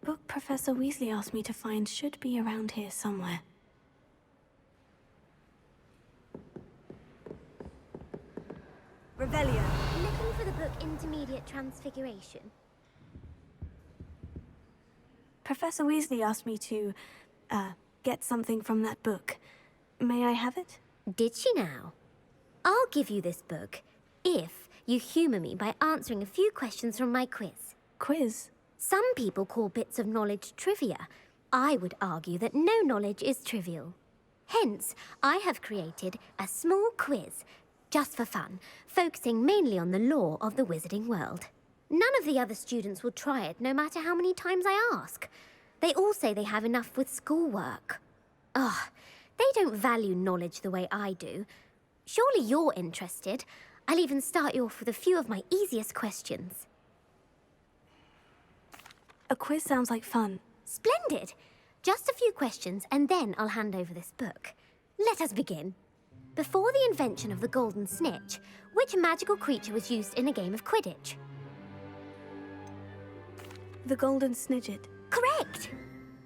book Professor Weasley asked me to find should be around here somewhere. Revelio. Looking for the book Intermediate Transfiguration? Professor Weasley asked me to, get something from that book. May I have it? Did she now? I'll give you this book if you humour me by answering a few questions from my quiz. Quiz? Some people call bits of knowledge trivia. I would argue that no knowledge is trivial. Hence, I have created a small quiz, just for fun, focusing mainly on the lore of the wizarding world. None of the other students will try it, no matter how many times I ask. They all say they have enough with schoolwork. Ugh, they don't value knowledge the way I do. Surely you're interested. I'll even start you off with a few of my easiest questions. A quiz sounds like fun. Splendid! Just a few questions and then I'll hand over this book. Let us begin. Before the invention of the golden snitch, which magical creature was used in a game of Quidditch? The Golden Snidget. Correct!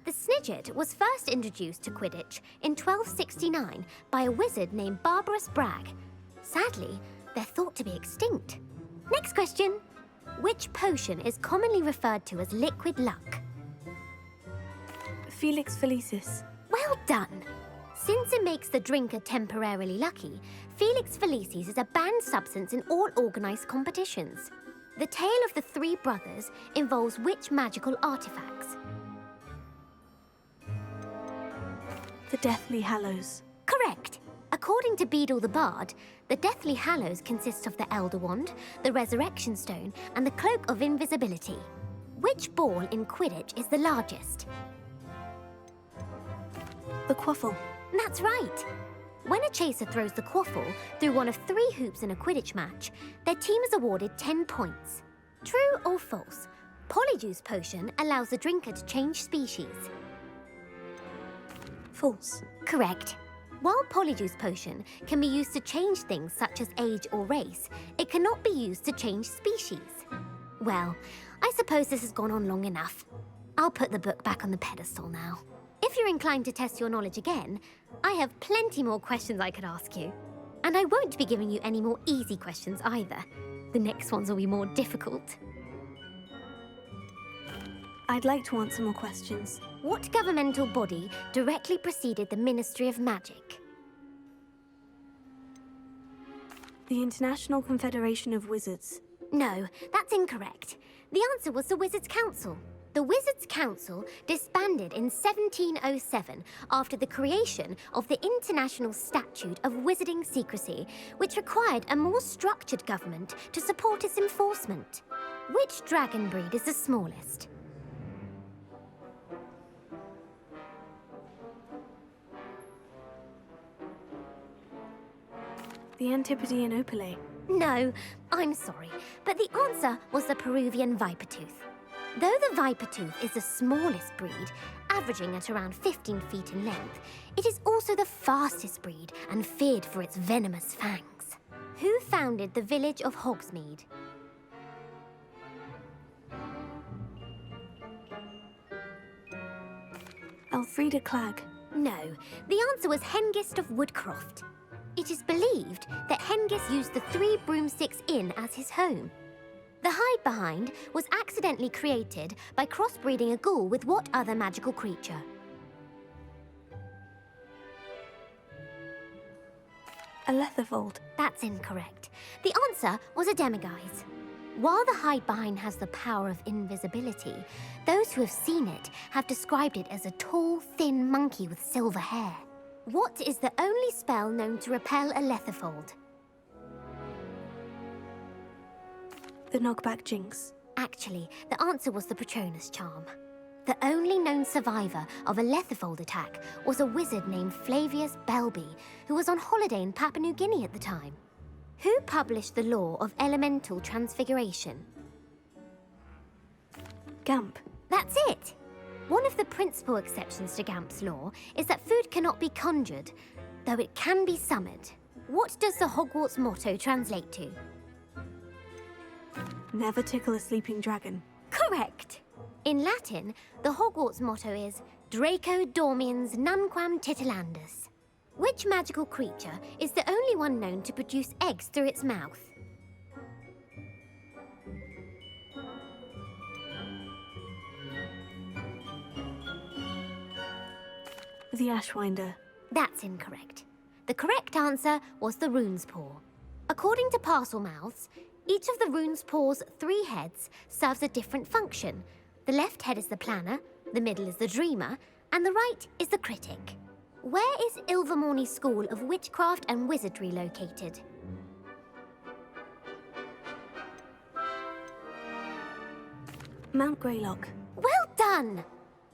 The Snidget was first introduced to Quidditch in 1269 by a wizard named Barbarous Bragg. Sadly, they're thought to be extinct. Next question. Which potion is commonly referred to as liquid luck? Felix Felicis. Well done! Since it makes the drinker temporarily lucky, Felix Felicis is a banned substance in all organised competitions. The tale of the three brothers involves which magical artifacts? The Deathly Hallows. Correct! According to Beedle the Bard, the Deathly Hallows consists of the Elder Wand, the Resurrection Stone, and the Cloak of Invisibility. Which ball in Quidditch is the largest? The Quaffle. That's right! When a chaser throws the quaffle through one of 3 hoops in a Quidditch match, their team is awarded 10 points. True or false? Polyjuice Potion allows the drinker to change species. False. Correct. While Polyjuice Potion can be used to change things such as age or race, it cannot be used to change species. Well, I suppose this has gone on long enough. I'll put the book back on the pedestal now. If you're inclined to test your knowledge again, I have plenty more questions I could ask you. And I won't be giving you any more easy questions either. The next ones will be more difficult. I'd like to answer more questions. What governmental body directly preceded the Ministry of Magic? The International Confederation of Wizards. No, that's incorrect. The answer was the Wizards' Council. The Wizards' Council disbanded in 1707 after the creation of the International Statute of Wizarding Secrecy, which required a more structured government to support its enforcement. Which dragon breed is the smallest? The Antipodean Opale. No, I'm sorry, but the answer was the Peruvian Vipertooth. Though the Vipertooth is the smallest breed, averaging at around 15 feet in length, it is also the fastest breed and feared for its venomous fangs. Who founded the village of Hogsmeade? Elfrida Clagg. No, the answer was Hengist of Woodcroft. It is believed that Hengist used the 3 Broomsticks Inn as his home. The hide-behind was accidentally created by crossbreeding a ghoul with what other magical creature? A Letherfold. That's incorrect. The answer was a demiguise. While the hide-behind has the power of invisibility, those who have seen it have described it as a tall, thin monkey with silver hair. What is the only spell known to repel a Letherfold? The Knockback Jinx. Actually, the answer was the Patronus Charm. The only known survivor of a Letherfold attack was a wizard named Flavius Belby, who was on holiday in Papua New Guinea at the time. Who published the law of elemental transfiguration? Gamp. That's it! One of the principal exceptions to Gamp's law is that food cannot be conjured, though it can be summoned. What does the Hogwarts motto translate to? Never tickle a sleeping dragon. Correct! In Latin, the Hogwarts motto is Draco dormiens nunquam titilandus. Which magical creature is the only one known to produce eggs through its mouth? The Ashwinder. That's incorrect. The correct answer was the rune's paw. According to parcel mouths, each of the rune's paw's 3 heads serves a different function. The left head is the planner, the middle is the dreamer, and the right is the critic. Where is Ilvermorny School of Witchcraft and Wizardry located? Mount Greylock. Well done!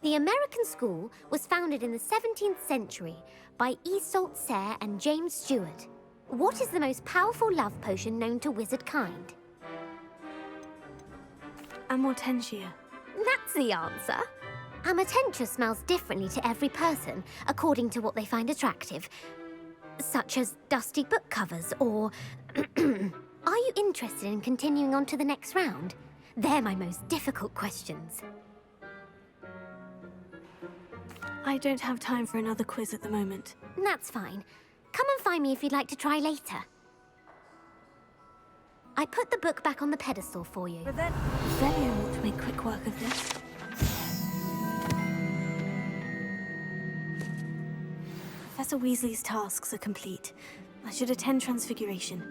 The American school was founded in the 17th century by Iseult Sayre and James Stewart. What is the most powerful love potion known to wizard kind? Amortentia. That's the answer. Amortentia smells differently to every person, according to what they find attractive, such as dusty book covers or... Are you interested in continuing on to the next round? They're my most difficult questions. I don't have time for another quiz at the moment. That's fine. Come and find me if you'd like to try later. I put the book back on the pedestal for you. Velio ought to make quick work of this. Professor Weasley's tasks are complete. I should attend Transfiguration.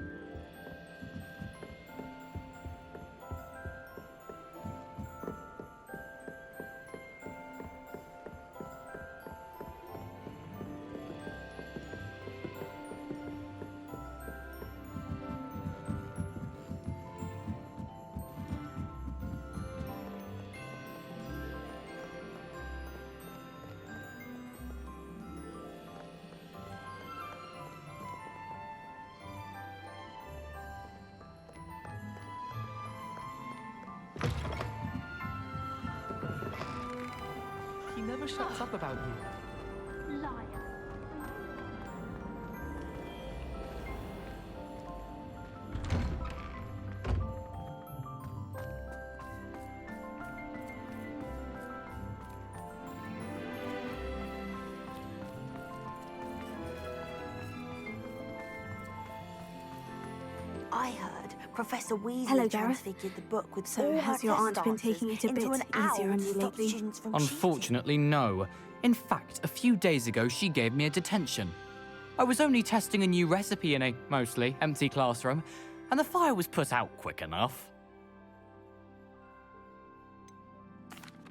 He never shuts up about you. Liar. I heard Professor Weasley Hello, Gareth. transfigured the book with So all has her your test aunt been answers taking it a into bit an owl easier on to you stop lately? students from Unfortunately, no. In fact, a few days ago, she gave me a detention. I was only testing a new recipe in a mostly empty classroom, and the fire was put out quick enough.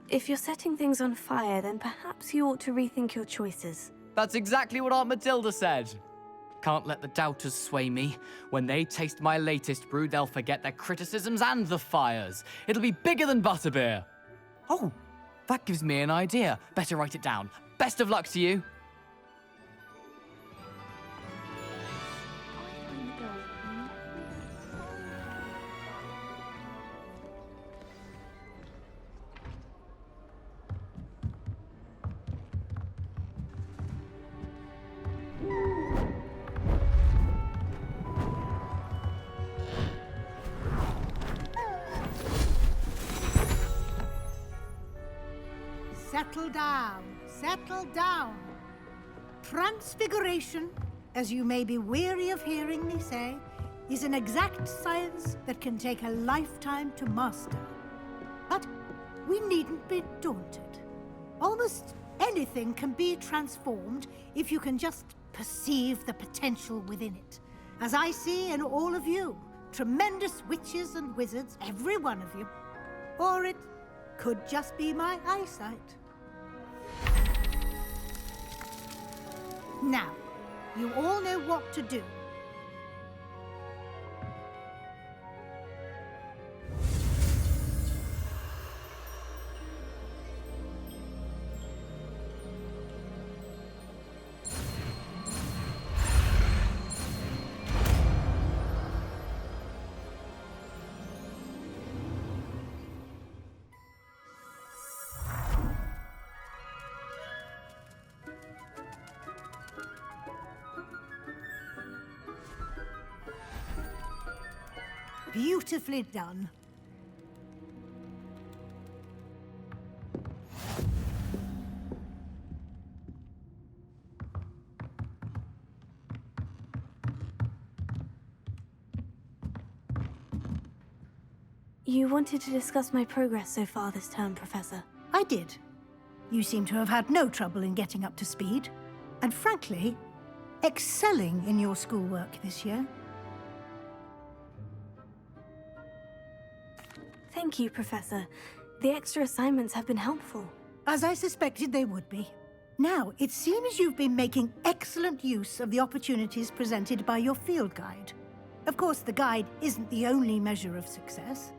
If you're setting things on fire, then perhaps you ought to rethink your choices. That's exactly what Aunt Matilda said. Can't let the doubters sway me. When they taste my latest brew, they'll forget their criticisms and the fires. It'll be bigger than butterbeer. Oh, that gives me an idea. Better write it down. Best of luck to you. Settle down, settle down. Transfiguration, as you may be weary of hearing me say, is an exact science that can take a lifetime to master. But we needn't be daunted. Almost anything can be transformed if you can just perceive the potential within it. As I see in all of you, tremendous witches and wizards, every one of you. Or it could just be my eyesight. Now, you all know what to do. Beautifully done. You wanted to discuss my progress so far this term, Professor. I did. You seem to have had no trouble in getting up to speed. And frankly, excelling in your schoolwork this year. Thank you, Professor. The extra assignments have been helpful. As I suspected they would be. Now, it seems you've been making excellent use of the opportunities presented by your field guide. Of course, the guide isn't the only measure of success.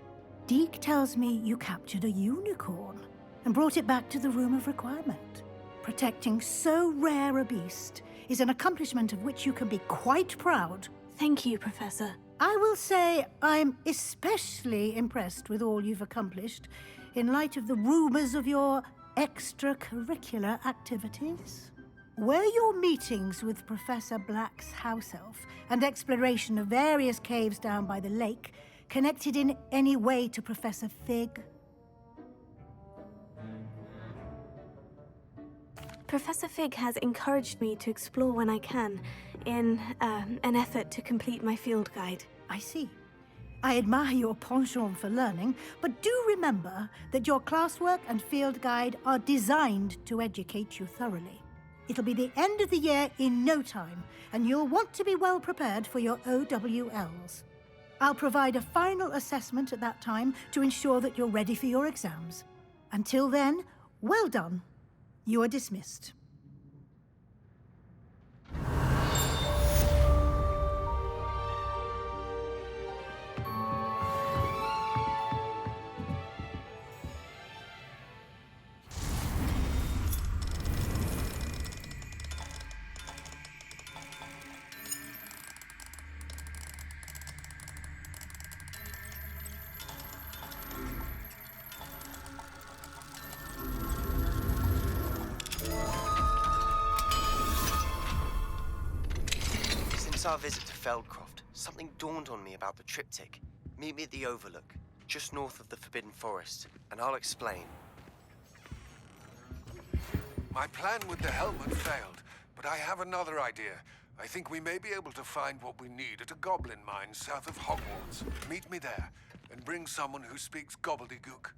Deke tells me you captured a unicorn and brought it back to the Room of Requirement. Protecting so rare a beast is an accomplishment of which you can be quite proud. Thank you, Professor. I will say I'm especially impressed with all you've accomplished in light of the rumors of your extracurricular activities. Were your meetings with Professor Black's house elf and exploration of various caves down by the lake connected in any way to Professor Fig? Professor Fig has encouraged me to explore when I can, in an effort to complete my field guide. I see. I admire your penchant for learning, but do remember that your classwork and field guide are designed to educate you thoroughly. It'll be the end of the year in no time, and you'll want to be well prepared for your OWLs. I'll provide a final assessment at that time to ensure that you're ready for your exams. Until then, well done. You are dismissed. Since our visit to Feldcroft, something dawned on me about the triptych. Meet me at the Overlook, just north of the Forbidden Forest, and I'll explain. My plan with the helmet failed, but I have another idea. I think we may be able to find what we need at a goblin mine south of Hogwarts. Meet me there, and bring someone who speaks gobbledygook.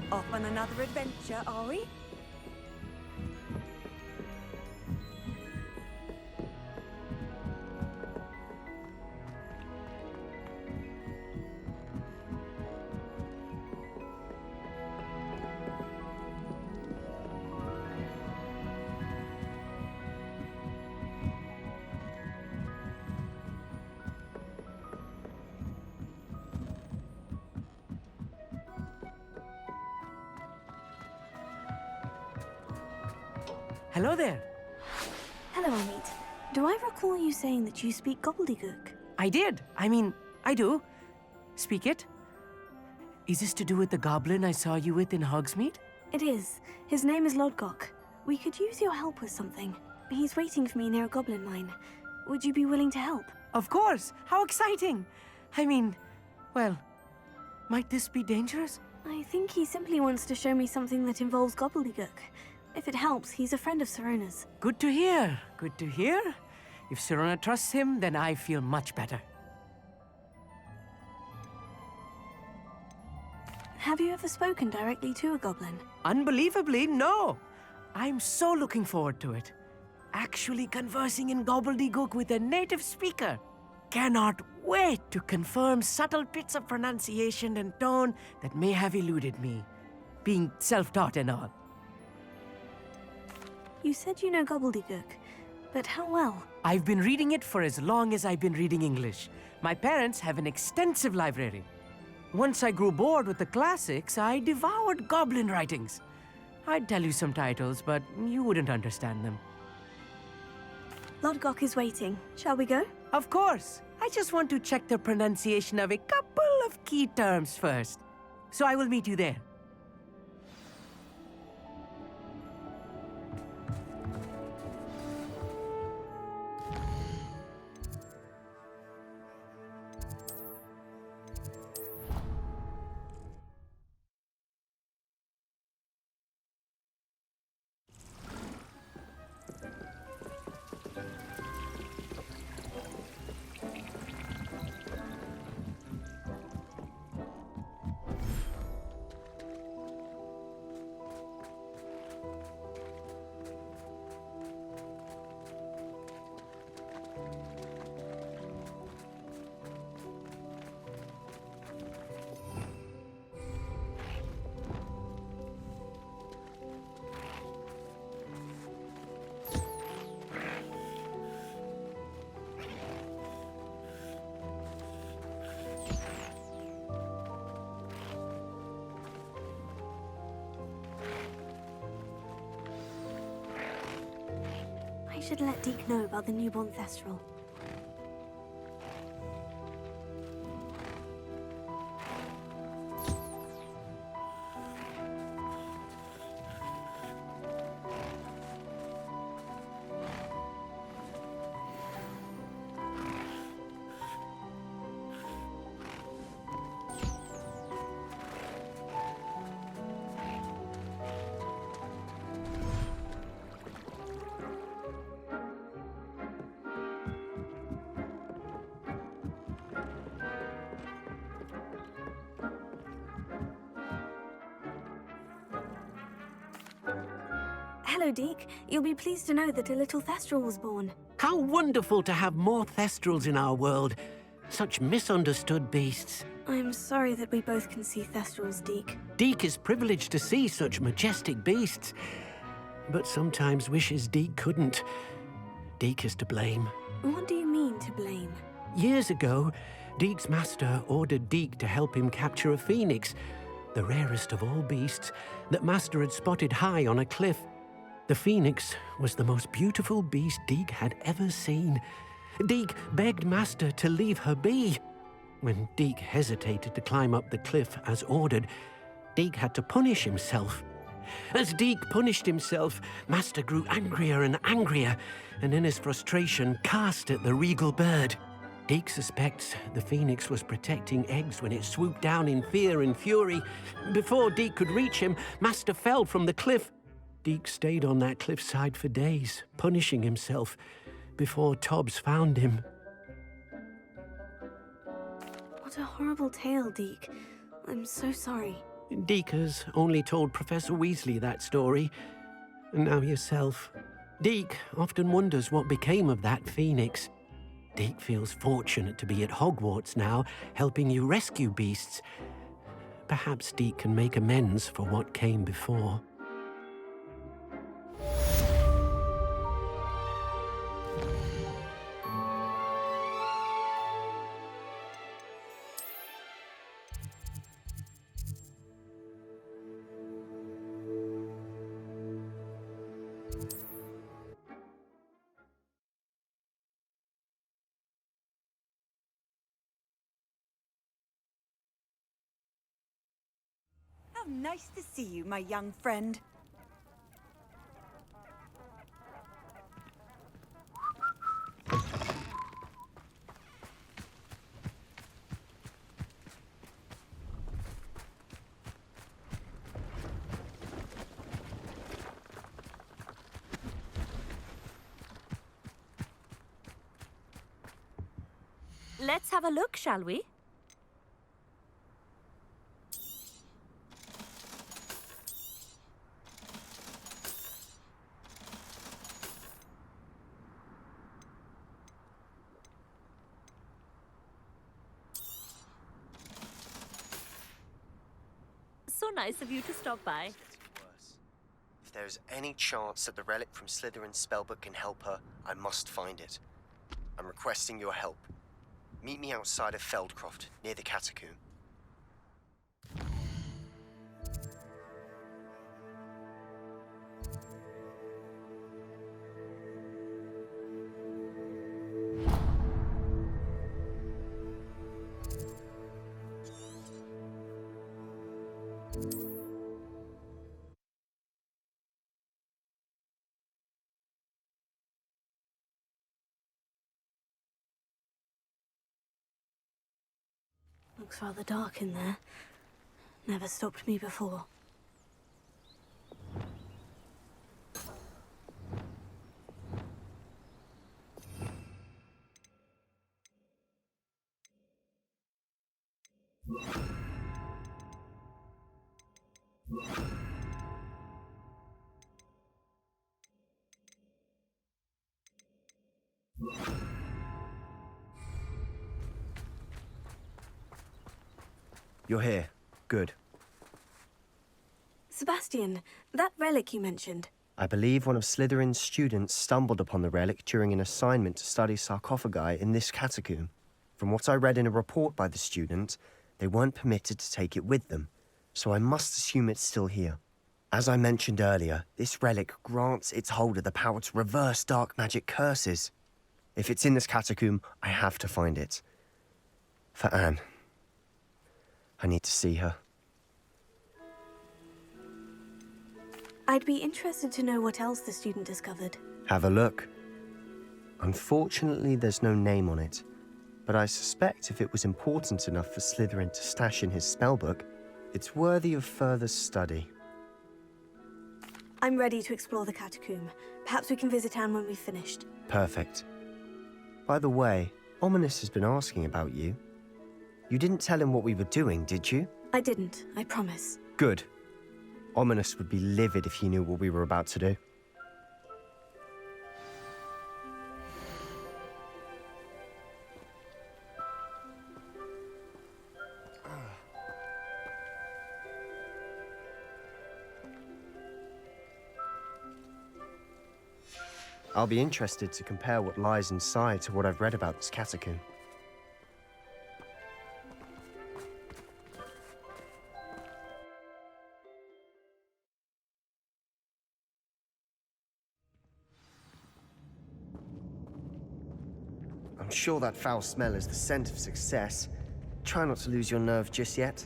Off on another adventure, are we? Hello there. Hello, Amit. Do I recall you saying that you speak gobbledygook? I did. I do. Speak it. Is this to do with the goblin I saw you with in Hogsmeade? It is. His name is Lodgok. We could use your help with something. He's waiting for me near a goblin mine. Would you be willing to help? Of course. How exciting. Well, might this be dangerous? I think he simply wants to show me something that involves gobbledygook. If it helps, he's a friend of Sirona's. Good to hear. Good to hear. If Sirona trusts him, then I feel much better. Have you ever spoken directly to a goblin? Unbelievably, no. I'm so looking forward to it. Actually conversing in gobbledygook with a native speaker. Cannot wait to confirm subtle bits of pronunciation and tone that may have eluded me, being self-taught and all. You said you know gobbledygook, but how well? I've been reading it for as long as I've been reading English. My parents have an extensive library. Once I grew bored with the classics, I devoured goblin writings. I'd tell you some titles, but you wouldn't understand them. Lodgok is waiting. Shall we go? Of course. I just want to check the pronunciation of a couple of key terms first. So I will meet you there. I should let Deke know about the newborn Thestral. Hello, Deke. You'll be pleased to know that a little Thestral was born. How wonderful to have more Thestrals in our world. Such misunderstood beasts. I'm sorry that we both can see Thestrals, Deke. Deke is privileged to see such majestic beasts, but sometimes wishes Deke couldn't. Deke is to blame. What do you mean, to blame? Years ago, Deke's master ordered Deke to help him capture a phoenix, the rarest of all beasts, that master had spotted high on a cliff. The phoenix was the most beautiful beast Deke had ever seen. Deke begged master to leave her be. When Deke hesitated to climb up the cliff as ordered, Deke had to punish himself. As Deke punished himself, master grew angrier and angrier, and in his frustration cast at the regal bird. Deke suspects the phoenix was protecting eggs when it swooped down in fear and fury. Before Deke could reach him, master fell from the cliff. Deke stayed on that cliffside for days, punishing himself, before Tobbs found him. What a horrible tale, Deke. I'm so sorry. Deke has only told Professor Weasley that story, and now yourself. Deke often wonders what became of that phoenix. Deke feels fortunate to be at Hogwarts now, helping you rescue beasts. Perhaps Deke can make amends for what came before. How nice to see you, my young friend. Let's have a look, shall we? So nice of you to stop by. It's getting worse. If there's any chance that the relic from Slytherin's spellbook can help her, I must find it. I'm requesting your help. Meet me outside of Feldcroft, near the catacomb. Looks rather dark in there. Never stopped me before. You're here. Good. Sebastian, that relic you mentioned. I believe one of Slytherin's students stumbled upon the relic during an assignment to study sarcophagi in this catacomb. From what I read in a report by the student, they weren't permitted to take it with them, so I must assume it's still here. As I mentioned earlier, this relic grants its holder the power to reverse dark magic curses. If it's in this catacomb, I have to find it. For Anne. I need to see her. I'd be interested to know what else the student discovered. Have a look. Unfortunately, there's no name on it, but I suspect if it was important enough for Slytherin to stash in his spellbook, it's worthy of further study. I'm ready to explore the catacomb. Perhaps we can visit Anne when we've finished. Perfect. By the way, Ominous has been asking about you. You didn't tell him what we were doing, did you? I didn't, I promise. Good. Ominous would be livid if he knew what we were about to do. I'll be interested to compare what lies inside to what I've read about this catacomb. I'm sure that foul smell is the scent of success. Try not to lose your nerve just yet.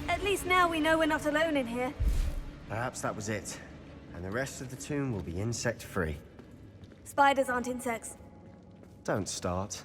At Now we know we're not alone in here. Perhaps that was it. And the rest of the tomb will be insect-free. Spiders aren't insects. Don't start.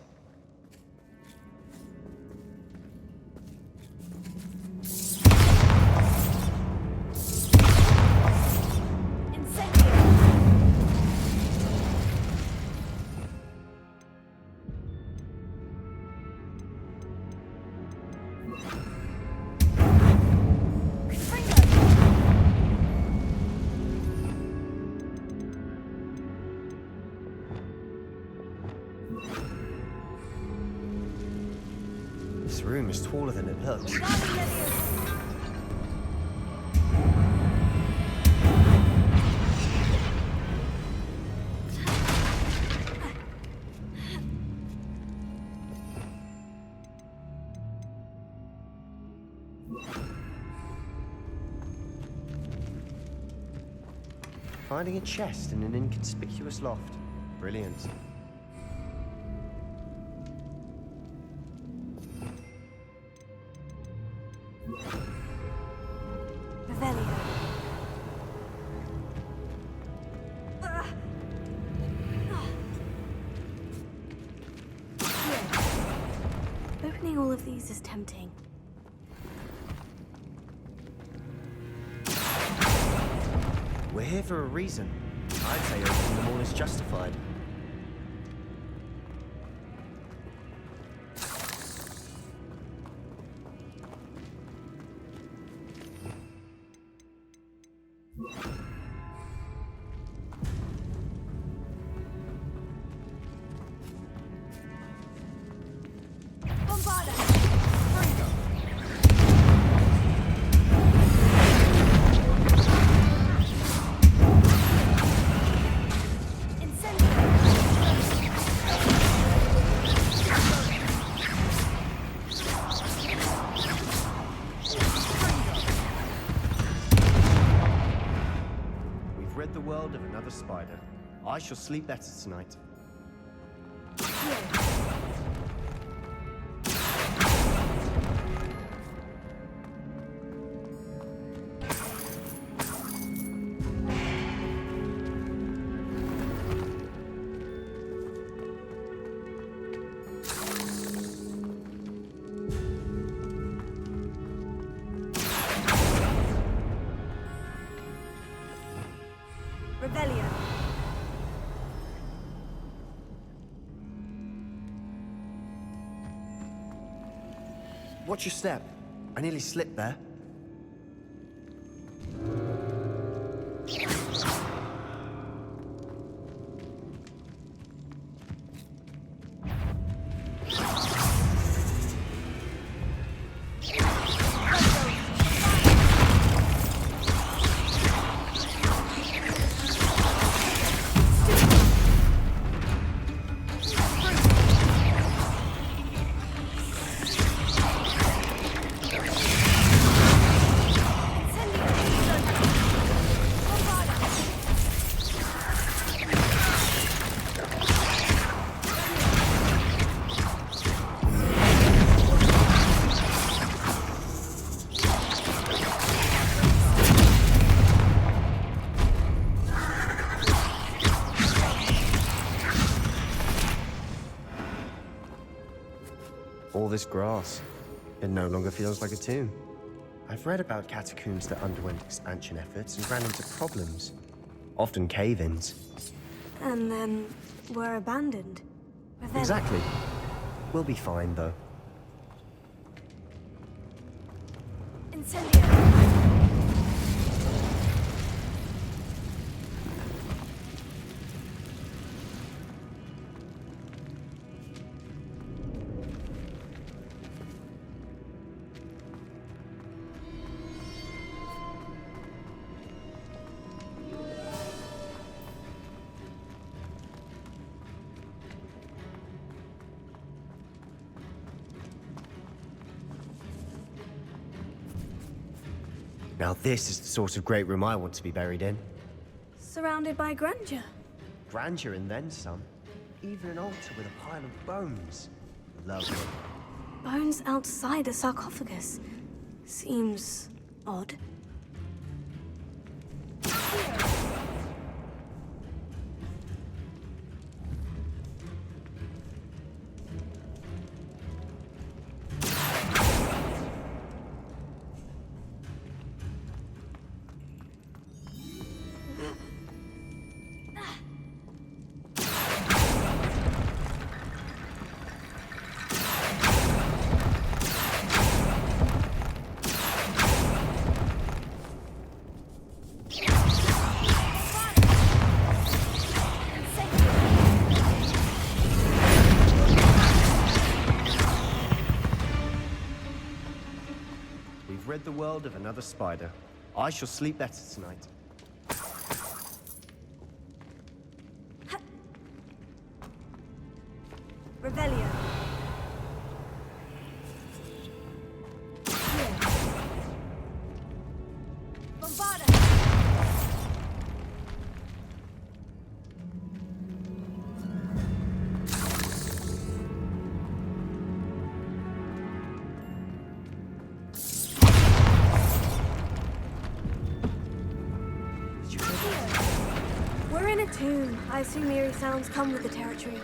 This room is taller than it looks. Finding a chest in an inconspicuous loft. Brilliant. Revelio. Opening all of these is tempting. We're here for a reason. I'd say opening them all is justified. Rid the world of another spider. I shall sleep better tonight. Revelio. Watch your step. I nearly slipped there. All this grass. It no longer feels like a tomb. I've read about catacombs that underwent expansion efforts and ran into problems. Often cave-ins. And then were abandoned. Revelio. Exactly. We'll be fine, though. Incendio. Now this is the sort of great room I want to be buried in. Surrounded by grandeur. Grandeur and then some. Even an altar with a pile of bones. Lovely. Bones outside a sarcophagus. Seems Odd. We've rid the world of another spider. I shall sleep better tonight. Revelio. Bombarda. We're in a tomb. I assume eerie sounds come with the territory.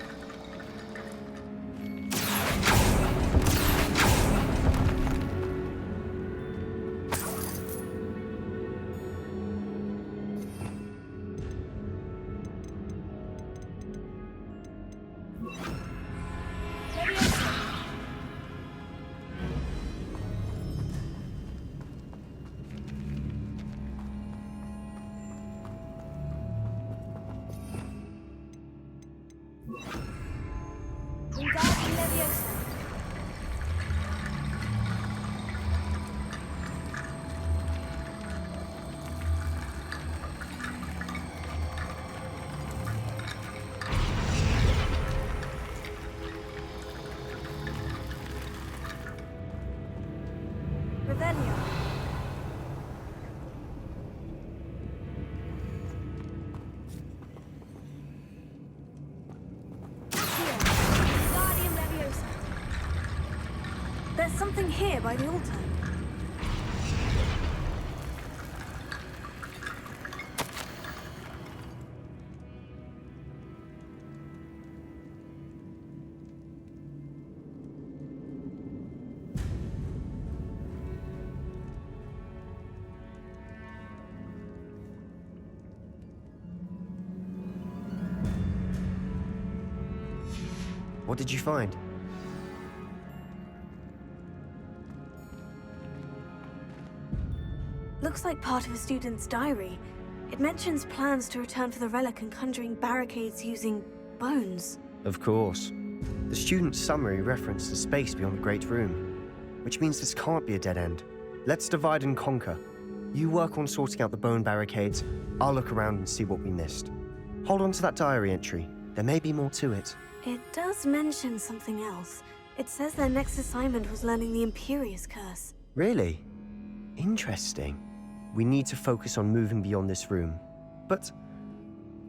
Revelio. Guardian Leviosa. There's something here by the altar. What did you find? Looks like part of a student's diary. It mentions plans to return for the relic and conjuring barricades using bones. Of course. The student's summary referenced the space beyond the Great Room, which means this can't be a dead end. Let's divide and conquer. You work on sorting out the bone barricades, I'll look around and see what we missed. Hold on to that diary entry. There may be more to it. It does mention something else. It says their next assignment was learning the Imperious Curse. Really? Interesting. We need to focus on moving beyond this room. But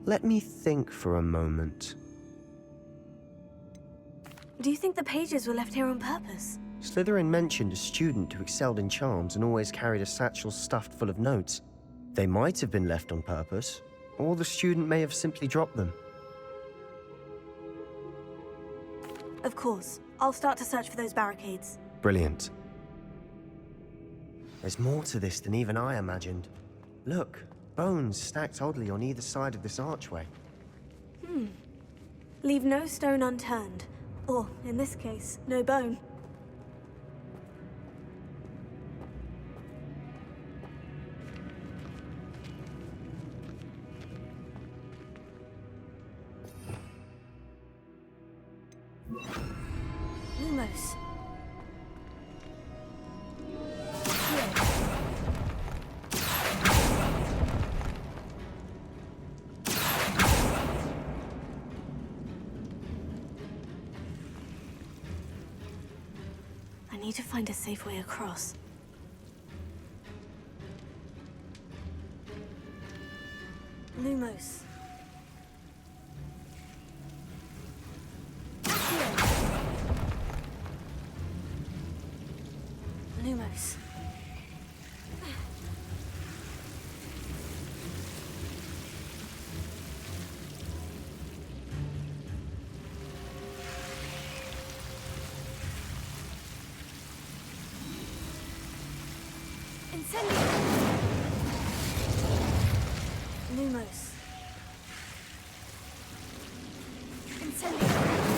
let me think for a moment. Do you think the pages were left here on purpose? Slytherin mentioned a student who excelled in charms and always carried a satchel stuffed full of notes. They might have been left on purpose, or the student may have simply dropped them. Of course. I'll start to search for those barricades. Brilliant. There's more to this than even I imagined. Look, bones stacked oddly on either side of this archway. Leave no stone unturned. Or, in this case, no bone. Lumos. I need to find a safe way across. Lumos. Lumos. Incendio! Lumos. Incendio!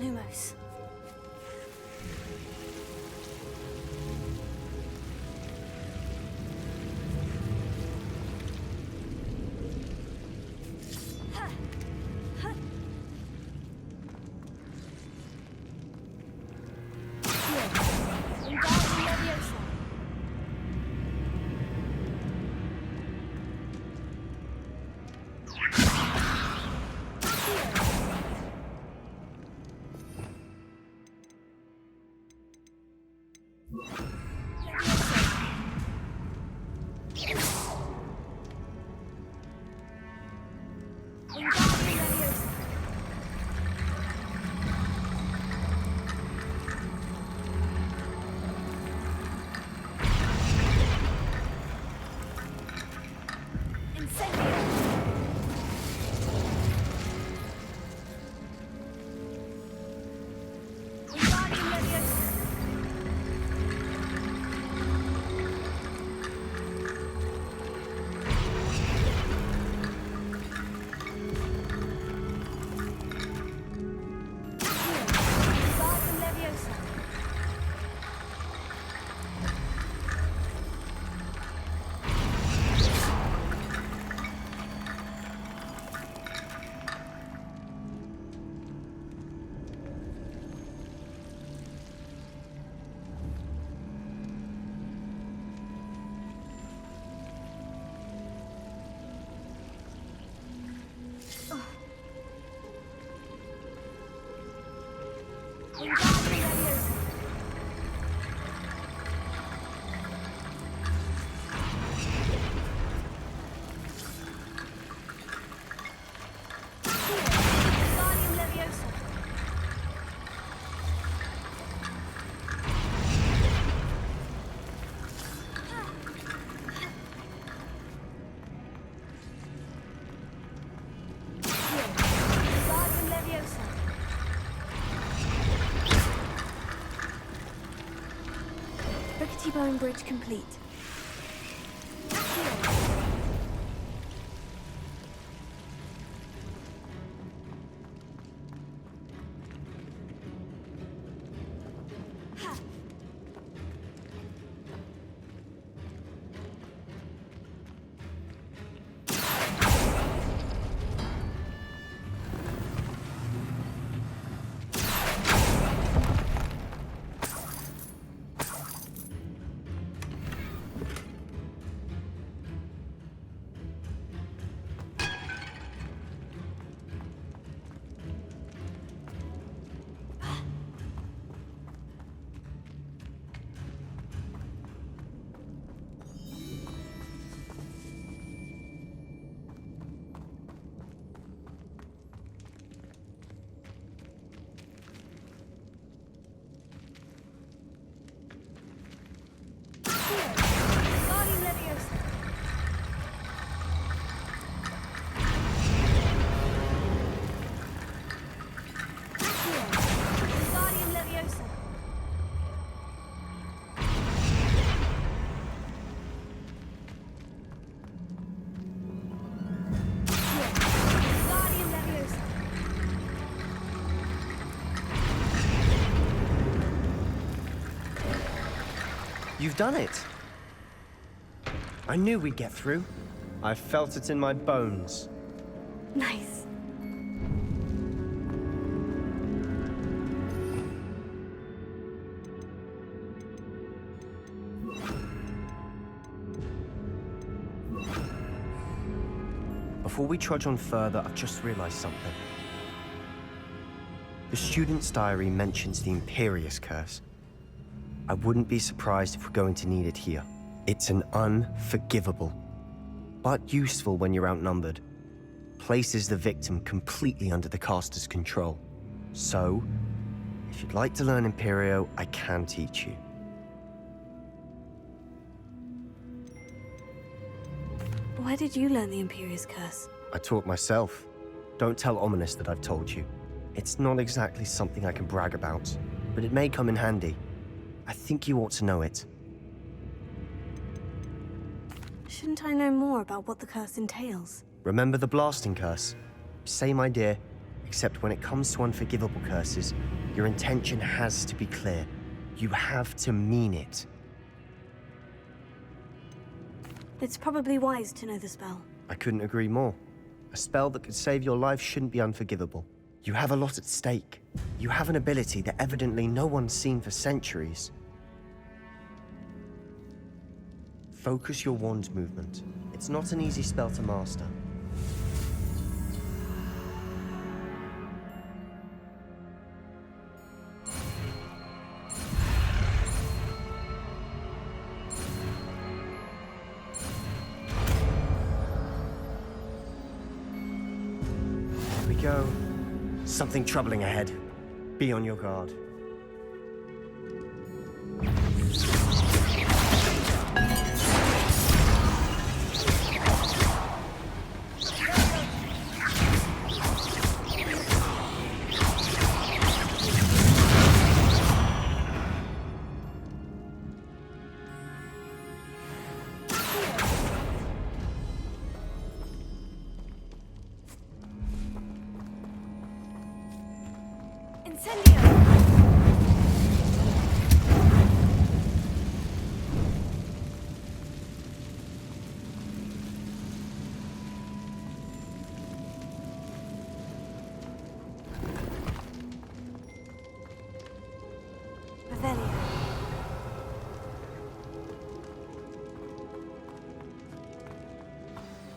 Lumos. Bone bridge complete. You've done it. I knew we'd get through. I felt it in my bones. Nice. Before we trudge on further, I've just realized something. The student's diary mentions the Imperious Curse. I wouldn't be surprised if we're going to need it here. It's an unforgivable, but useful when you're outnumbered. Places the victim completely under the caster's control. So, if you'd like to learn Imperio, I can teach you. Where did you learn the Imperious Curse? I taught myself. Don't tell Ominous that I've told you. It's not exactly something I can brag about, but it may come in handy. I think you ought to know it. Shouldn't I know more about what the curse entails? Remember the blasting curse? Same idea, except when it comes to unforgivable curses, your intention has to be clear. You have to mean it. It's probably wise to know the spell. I couldn't agree more. A spell that could save your life shouldn't be unforgivable. You have a lot at stake. You have an ability that evidently no one's seen for centuries. Focus your wand's movement. It's not an easy spell to master. Here we go. Something troubling ahead. Be on your guard.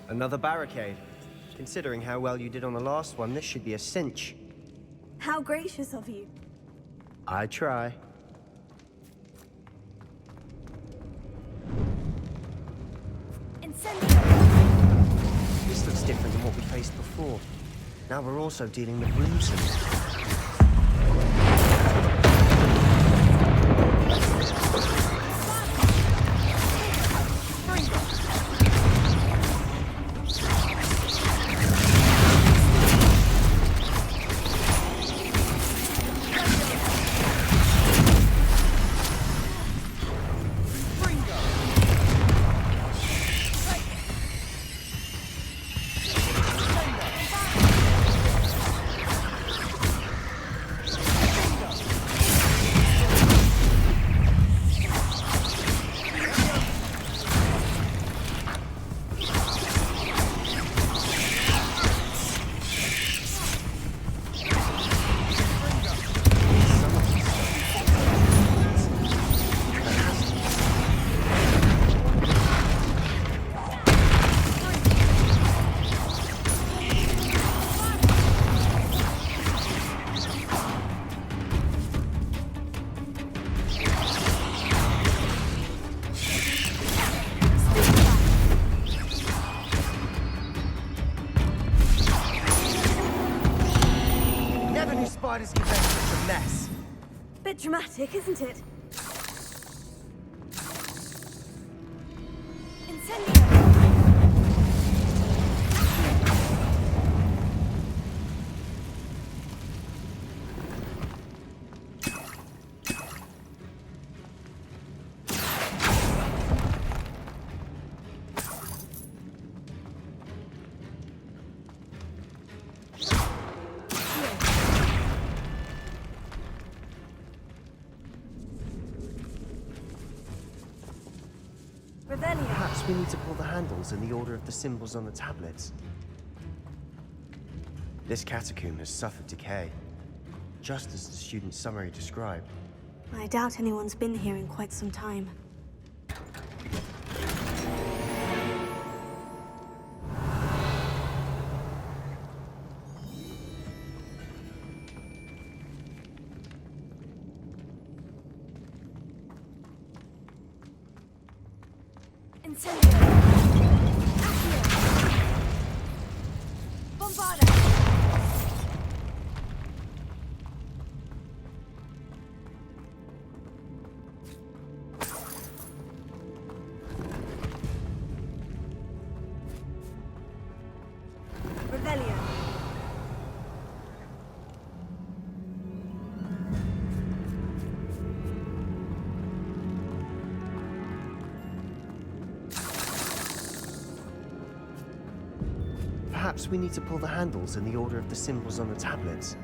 Another barricade. Considering how well you did on the last one, this should be a cinch. How gracious of you. I try. Incendio! This looks different than what we faced before. Now we're also dealing with Williamson. Spiders can make such a mess. Bit dramatic, isn't it? Incendio! Perhaps we need to pull the handles in the order of the symbols on the tablets. This catacomb has suffered decay, just as the student's summary described. I doubt anyone's been here in quite some time. Incendio! Accio! Bombarda! Revelio! Perhaps we need to pull the handles in the order of the symbols on the tablets.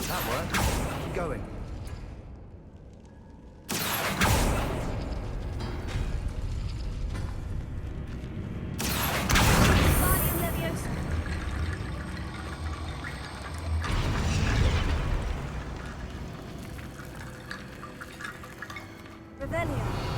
That worked. Keep going. Revelio!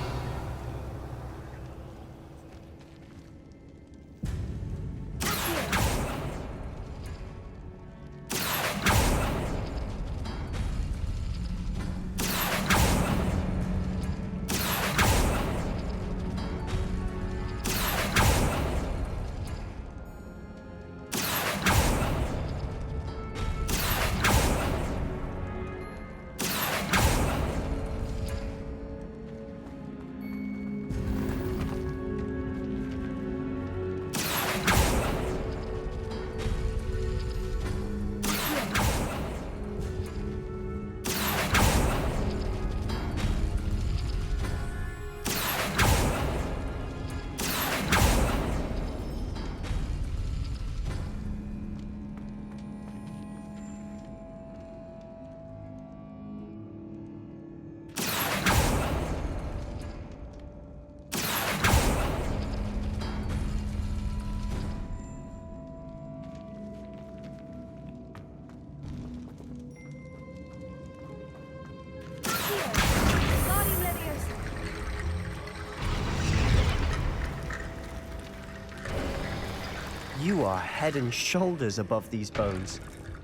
You are head and shoulders above these bones.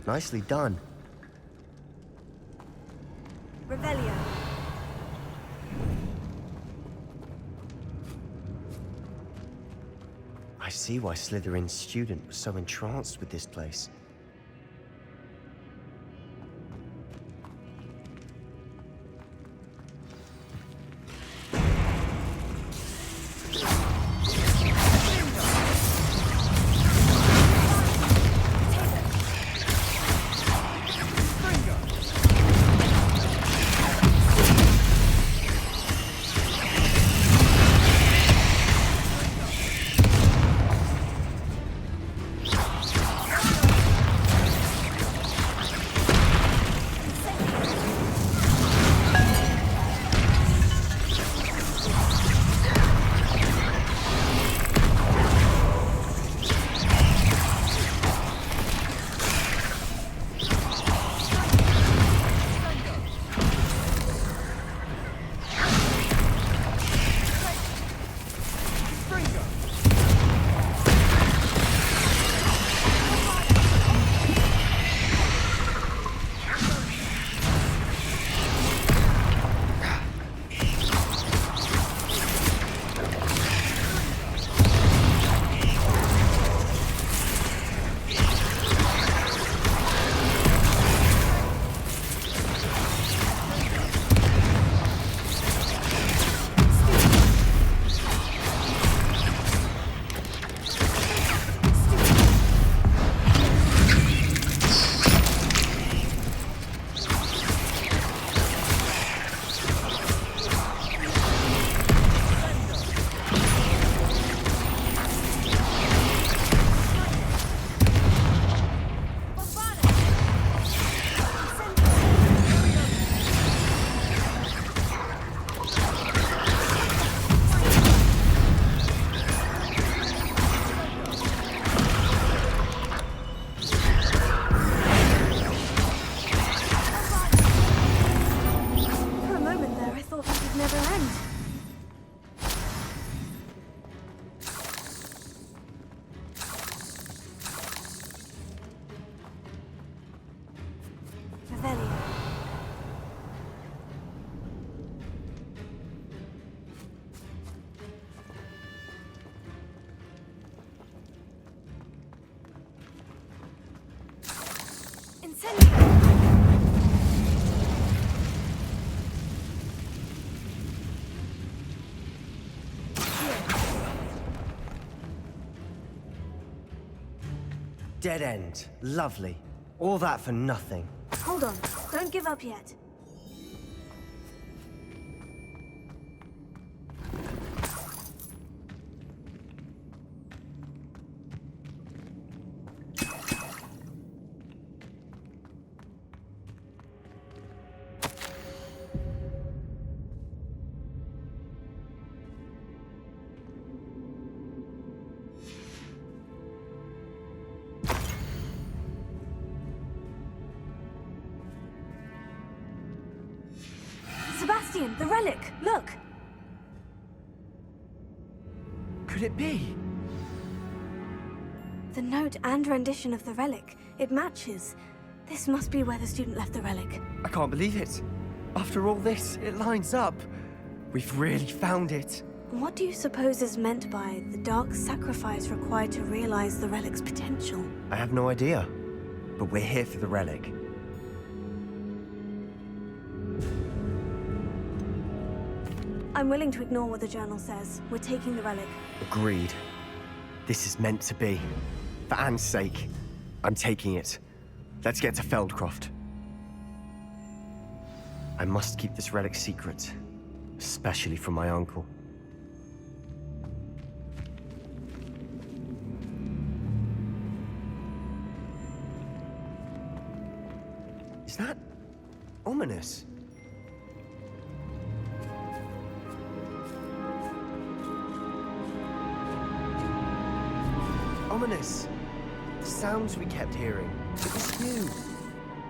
Nicely done. Revelio! I see why Slytherin's student was so entranced with this place. dead end. Lovely. All that for nothing. Hold on. Don't give up yet. Sebastian, the relic! Look! Could it be? The note and rendition of the relic. It matches. This must be where the student left the relic. I can't believe it. After all this, it lines up. We've really found it. What do you suppose is meant by the dark sacrifice required to realize the relic's potential? I have no idea. But we're here for the relic. I'm willing to ignore what the journal says. We're taking the relic. Agreed. This is meant to be. For Anne's sake, I'm taking it. Let's get to Feldcroft. I must keep this relic secret, especially from my uncle. Is that ominous? Ominous. The sounds we kept hearing. It was you.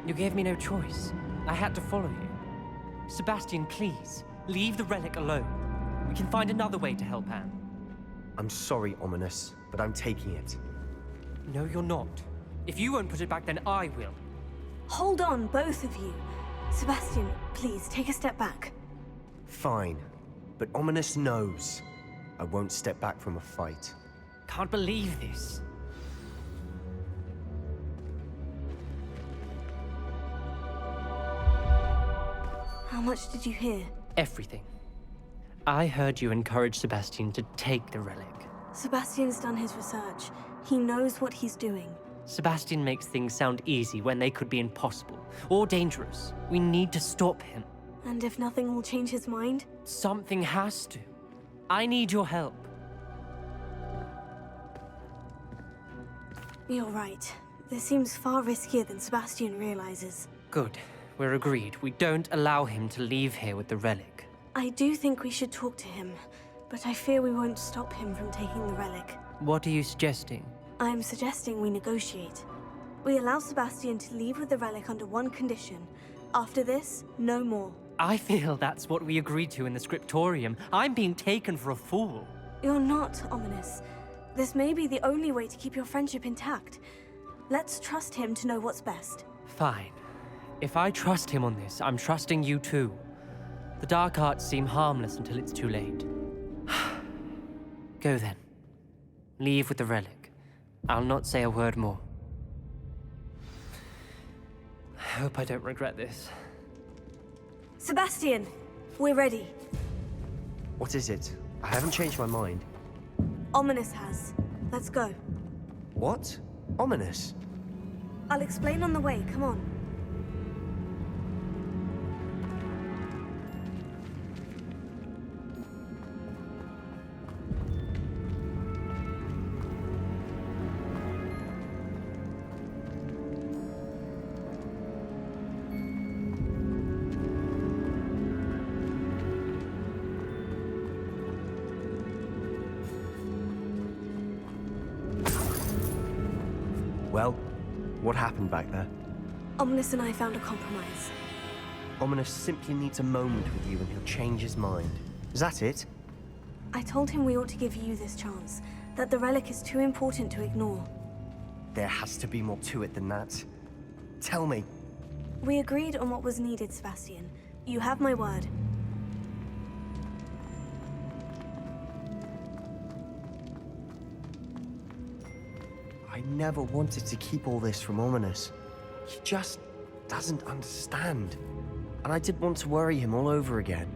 You gave me no choice. I had to follow you. Sebastian, please, leave the relic alone. We can find another way to help Anne. I'm sorry, Ominous, but I'm taking it. No, you're not. If you won't put it back, then I will. Hold on, both of you. Sebastian, please, take a step back. Fine. But Ominous knows. I won't step back from a fight. Can't believe this. How much did you hear? Everything. I heard you encourage Sebastian to take the relic. Sebastian's done his research. He knows what he's doing. Sebastian makes things sound easy when they could be impossible or dangerous. We need to stop him. And if nothing will change his mind? Something has to. I need your help. You're right. This seems far riskier than Sebastian realizes. Good. We're agreed. We don't allow him to leave here with the relic. I do think we should talk to him, but I fear we won't stop him from taking the relic. What are you suggesting? I'm suggesting we negotiate. We allow Sebastian to leave with the relic under one condition. After this, no more. I feel that's what we agreed to in the scriptorium. I'm being taken for a fool. You're not, Ominous. This may be the only way to keep your friendship intact. Let's trust him to know what's best. Fine. If I trust him on this, I'm trusting you too. The dark arts seem harmless until it's too late. Go then. Leave with the relic. I'll not say a word more. I hope I don't regret this. Sebastian, we're ready. What is it? I haven't changed my mind. Ominous has. Let's go. What? Ominous? I'll explain on the way, come on. Well, what happened back there? Ominous and I found a compromise. Ominous simply needs a moment with you and he'll change his mind. Is that it? I told him we ought to give you this chance, that the relic is too important to ignore. There has to be more to it than that. Tell me. We agreed on what was needed, Sebastian. You have my word. I never wanted to keep all this from Ominous. He just doesn't understand. And I didn't want to worry him all over again.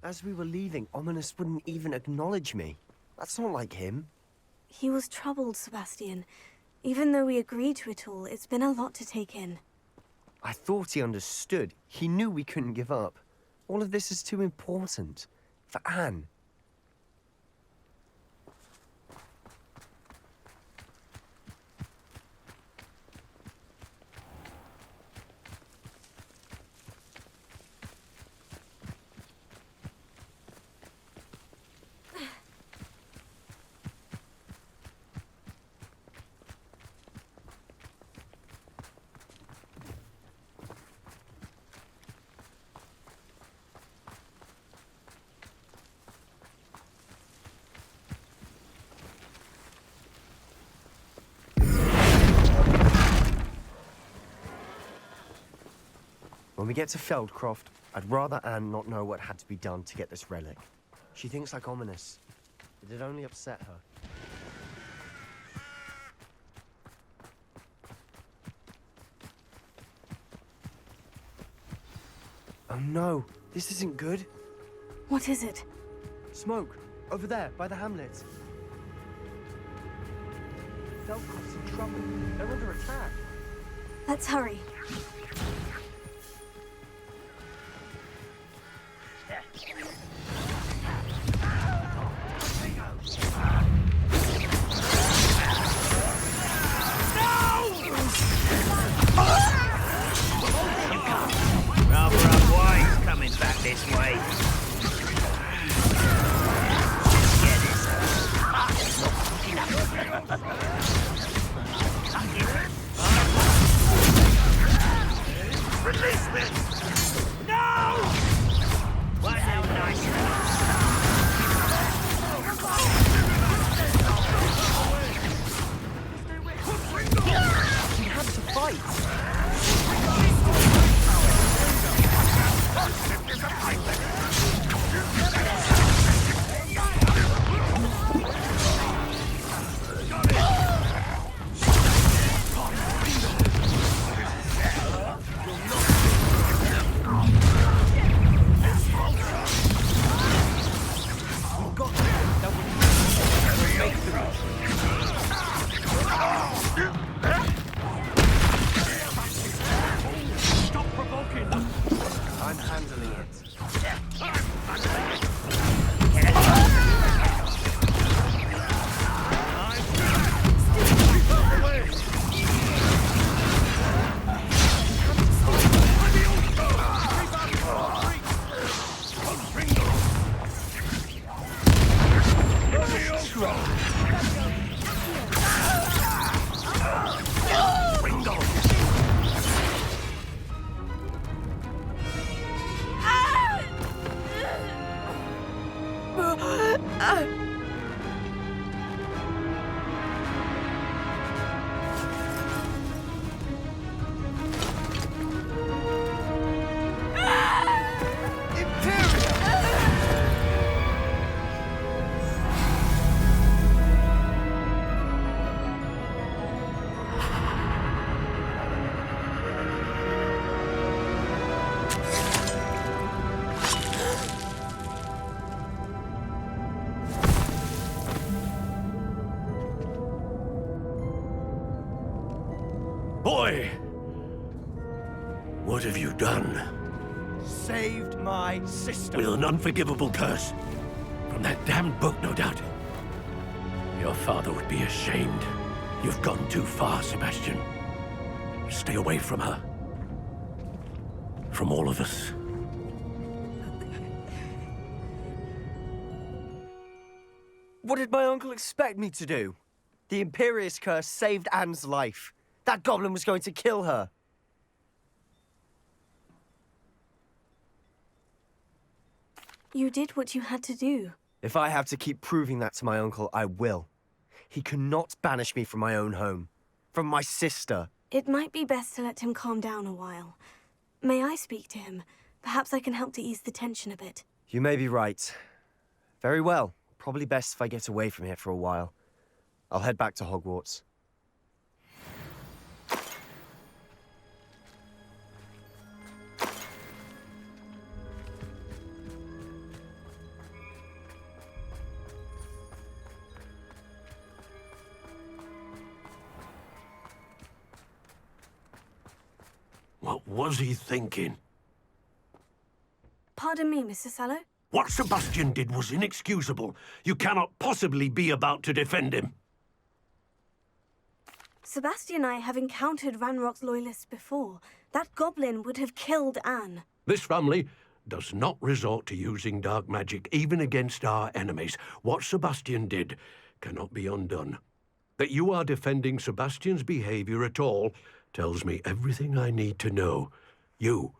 As we were leaving, Ominous wouldn't even acknowledge me. That's not like him. He was troubled, Sebastian. Even though we agreed to it all, it's been a lot to take in. I thought he understood. He knew we couldn't give up. All of this is too important. For Anne. When we get to Feldcroft, I'd rather Anne not know what had to be done to get this relic. She thinks like Ominous. It'd only upset her. Oh no, this isn't good. What is it? Smoke, over there, by the hamlet. Feldcroft's in trouble. They're under attack. Let's hurry. Rather unwise coming back this way. Release me! No! What a nice... We have to fight. Stop provoking them! I'm handling it. Boy! What have you done? Saved my sister. With an unforgivable curse. From that damned book, no doubt. Your father would be ashamed. You've gone too far, Sebastian. Stay away from her. From all of us. What did my uncle expect me to do? The Imperious curse saved Anne's life. That goblin was going to kill her. You did what you had to do. If I have to keep proving that to my uncle, I will. He cannot banish me from my own home. From my sister. It might be best to let him calm down a while. May I speak to him? Perhaps I can help to ease the tension a bit. You may be right. Very well. Probably best if I get away from here for a while. I'll head back to Hogwarts. What was he thinking? Pardon me, Mr. Sallow? What Sebastian did was inexcusable. You cannot possibly be about to defend him. Sebastian and I have encountered Ranrock's loyalists before. That goblin would have killed Anne. This family does not resort to using dark magic even against our enemies. What Sebastian did cannot be undone. That you are defending Sebastian's behavior at all tells me everything I need to know. You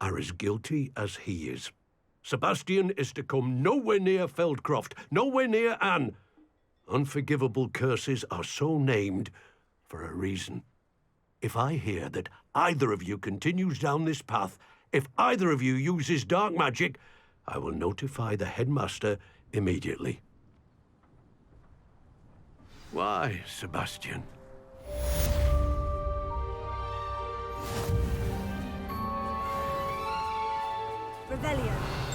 are as guilty as he is. Sebastian is to come nowhere near Feldcroft, nowhere near Anne. Unforgivable curses are so named for a reason. If I hear that either of you continues down this path, if either of you uses dark magic, I will notify the headmaster immediately. Why, Sebastian? Revelio.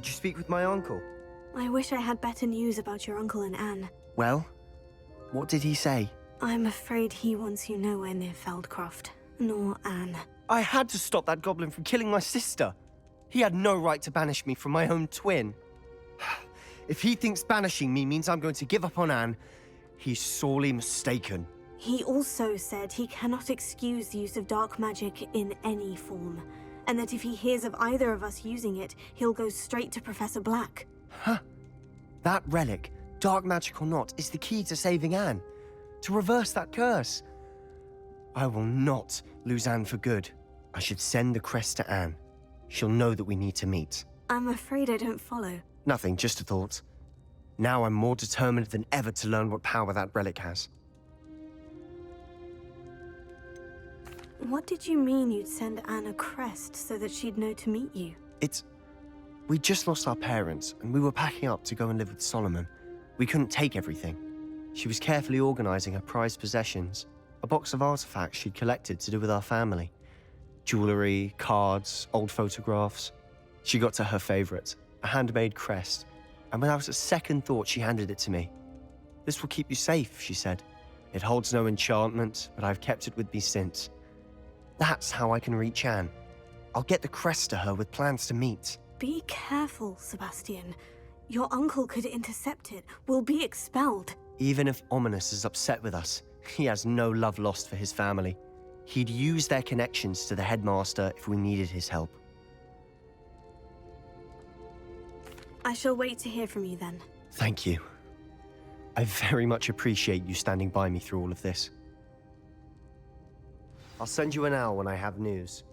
you speak with my uncle? I wish I had better news about your uncle and Anne. Well, what did he say? I'm afraid he wants you nowhere near Feldcroft, nor Anne. I had to stop that goblin from killing my sister. He had no right to banish me from my own twin. If he thinks banishing me means I'm going to give up on Anne, he's sorely mistaken. He also said he cannot excuse the use of dark magic in any form, and that if he hears of either of us using it, he'll go straight to Professor Black. Huh? That relic, dark magic or not, is the key to saving Anne. To reverse that curse. I will not lose Anne for good. I should send the crest to Anne. She'll know that we need to meet. I'm afraid I don't follow. Nothing, just a thought. Now I'm more determined than ever to learn what power that relic has. What did you mean you'd send Anne a crest so that she'd know to meet you? We just lost our parents, and we were packing up to go and live with Solomon. We couldn't take everything. She was carefully organizing her prized possessions, a box of artifacts she'd collected to do with our family. Jewelry, cards, old photographs. She got to her favorite, a handmade crest, and without a second thought she handed it to me. "This will keep you safe," she said. "It holds no enchantment, but I've kept it with me since. That's how I can reach Anne. I'll get the crest to her with plans to meet." Be careful, Sebastian. Your uncle could intercept it. We'll be expelled. Even if Ominous is upset with us, he has no love lost for his family. He'd use their connections to the headmaster if we needed his help. I shall wait to hear from you then. Thank you. I very much appreciate you standing by me through all of this. I'll send you an owl when I have news.